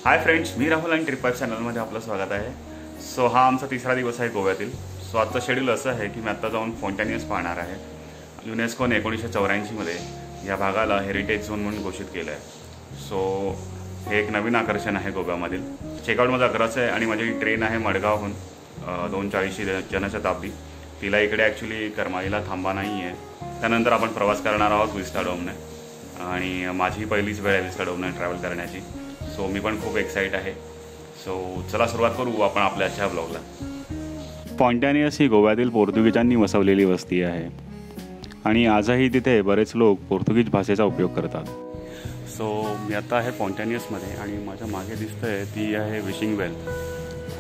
Hi friends, मी राहुल आणि trip चॅनलमध्ये आपलं स्वागत आहे। सो हा आमचा तिसरा दिवस आहे गोव्यातील। सो आजचं शेड्यूल असं आहे की मी आत्ता जाऊन फाउंटेनियस पाहणार आहे। युनेस्कोने 1984 मध्ये या भागाला हेरिटेज झोन म्हणून घोषित केलं आहे। सो हे एक नवीन आकर्षण आहे गोव्यामधील। चेकआउट माझं 11चं आहे आणि माझी ट्रेन आहे मडगावहून 2:40 जनशताब्दी। तिला इकडे ॲक्च्युली करमाळीला थांबा नाही आहे। त्यानंतर आपण प्रवास करणार आहोत विस्टाडोमने आणि माझी पहिलीच वेळ आहे विस्टाडोमने ट्रॅव्हल करण्याची। सो मी पण खूप एक्साइट आहे। सो चला सुरुवात करू आपण आपल्या आजच्या ब्लॉगला। फाउंटेनियस ही गोव्यातील पोर्तुगीजांनी वसवलेली वस्ती आहे आणि आजही तिथे बरेच लोक पोर्तुगीज भाषेचा उपयोग करतात। सो मी आता आहे फाउंटेनियसमध्ये आणि माझ्या मागे दिसतंय ती आहे विशिंग वेल।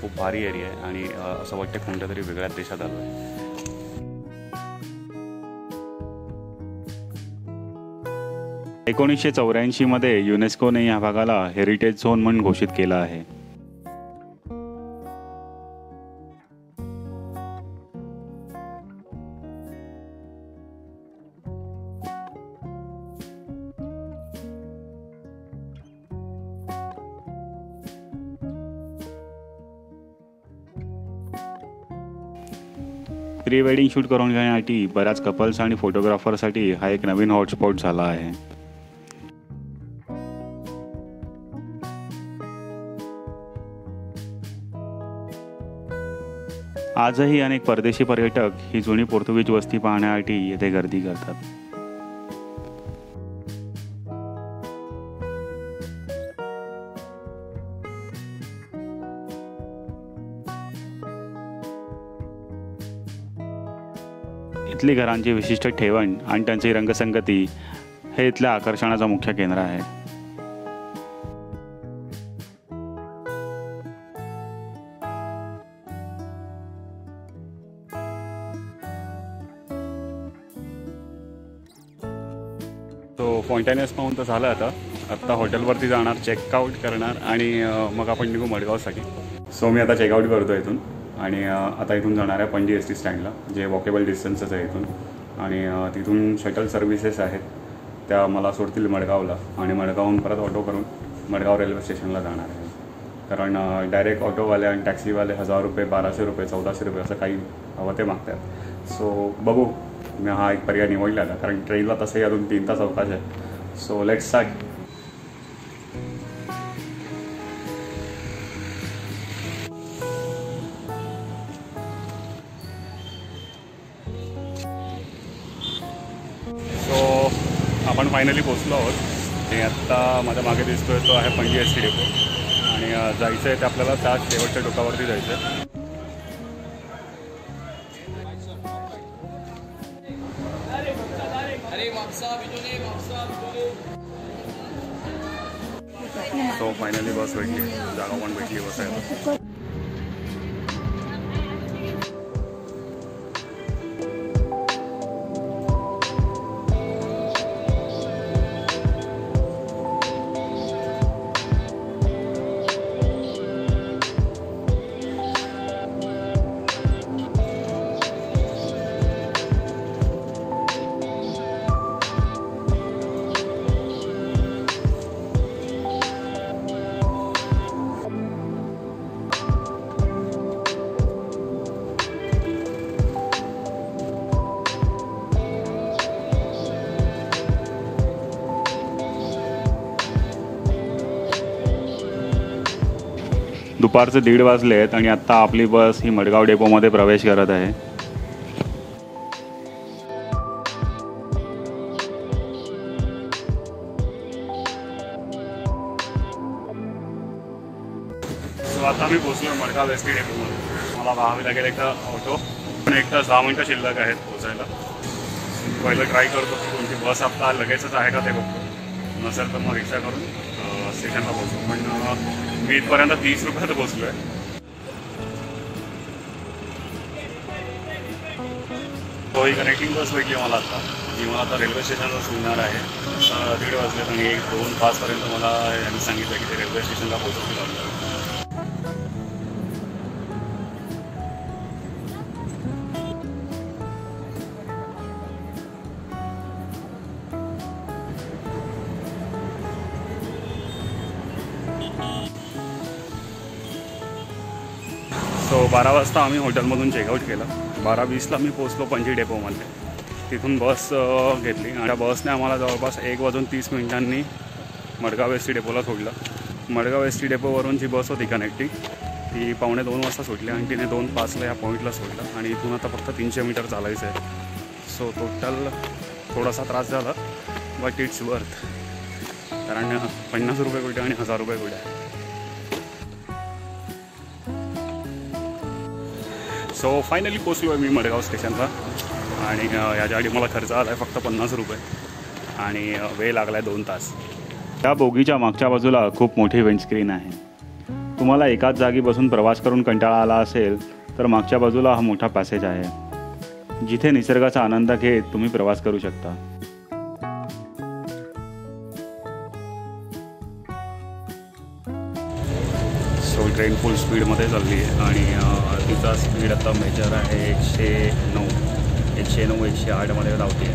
खूप भारी एरिया आहे आणि असं वाटतं कोणत्या तरी वेगळ्या देशात आलो आहे। 1984 मध्ये युनेस्कोने या भागाला हेरिटेज झोन म्हणून घोषित केलं आहे। प्री वेडिंग शूट करून घेण्यासाठी बऱ्याच कपल्स आणि फोटोग्राफरसाठी हा एक नवीन हॉटस्पॉट झाला आहे। आजही अनेक परदेशी पर्यटक ही जुनी पोर्तुगीज वस्ती पाहण्यासाठी येथे गर्दी करतात। इथली घरांची विशिष्ट ठेवण आणि त्यांची रंगसंगती हे इथल्या आकर्षणाचं मुख्य केंद्र आहे। तो फाउंटेनियस पाहून तर झालं। आता हॉटेलवरती जाणार, चेकआउट करणार आणि मग आपण निघू मडगावसाठी। सो मी आता चेकआउट करतो इथून आणि आता इथून जाणार आहे पणजी एस टी स्टँडला, जे वॉकेबल डिस्टन्सच आहे इथून। आणि तिथून शटल सर्व्हिसेस आहेत, त्या मला सोडतील मडगावला आणि मडगावहून परत ऑटो करून मडगाव रेल्वे स्टेशनला जाणार आहे। कारण डायरेक्ट ऑटोवाले आणि टॅक्सीवाले 1000 रुपये, 1200 रुपये, 1400 रुपये असं काही हवं ते मागतात। सो बघू, मी हा एक पर्याय निवडलेला कारण ट्रेनला तसंही अजून 3 तास अवकाश आहे। So let's start. सो आपण फायनली पोचलो आहोत आणि आत्ता माझ्या मागे दिसतोय तो आहे पणजी एस टी डेपो आणि जायचं आहे ते आपल्याला त्या शेवटच्या टोकावरती जायचं आहे। सो फायनली बस भेटली, जागा पण भेटली बसायला। दुपारचे 1:30 वाजलेत आणि आत्ता आपली बस ही मडगाव डेपोमध्ये प्रवेश करत आहे। सो आता मी पोचलो मडगाव एस टी डेपोमध्ये। मला पाहावे लागेल एकदा ऑटो, पण एक तास 10 मिनटं शिल्लक आहेत पोचायला। पहिलं ट्राय करतो की कोणती बस आता लगेचच आहे का ते बघतो, नसेल तर मग रिक्षा करून स्टेशनला पोचतो। पण मी इथपर्यंत 30 रुपयात पोचलो आहे। तो ही कनेक्टिंग बस भेटली मला आता, जी मला आता रेल्वे स्टेशनला सोडणार आहे। 1:30 वाजलेत आणि 1-2-5 पर्यंत मला यांनी सांगितलं की ते रेल्वे स्टेशनला पोहोचवतील आपल्याला। सो 12 वाजता आम्ही हॉटेलमधून चेकआउट केलं. 12:20ला मी पोचलो पणजी डेपोमध्ये. तिथून बस घेतली आणि त्या बसने आम्हाला जवळपास 1:30 मडगाव एस टी डेपोला सोडलं. मडगाव एस टी डेपोवरून जी बस होती कनेक्टिंग ती 1:45 वाजता सुटली आणि तिने 2:05ला या पॉईंटला सोडलं. आणि इथून आता फक्त 300 मीटर चालायचं आहे. सो टोटल थोडासा त्रास झाला, बट इट्स वर्थ. कारण 50 रुपये कुठे आणि 1000 रुपये कुठे. सो फायनली पोचलो आहे मी मडगाव स्टेशनला. आणि याच्या आधी मला खर्च आला आहे फक्त 50 रुपये आणि वेळ लागला आहे 2 तास. त्या बोगीच्या मागच्या बाजूला खूप मोठी विंडस्क्रीन आहे. तुम्हाला एकाच जागी बसून प्रवास करून कंटाळा आला असेल तर मागच्या बाजूला हा मोठा पॅसेज आहे, जिथे निसर्गाचा आनंद घेत तुम्ही प्रवास करू शकता. सो ट्रेन फुल स्पीडमध्ये चालली आहे आणि तिचा स्पीड आता मेजर आहे 109, 108 मध्ये धावते.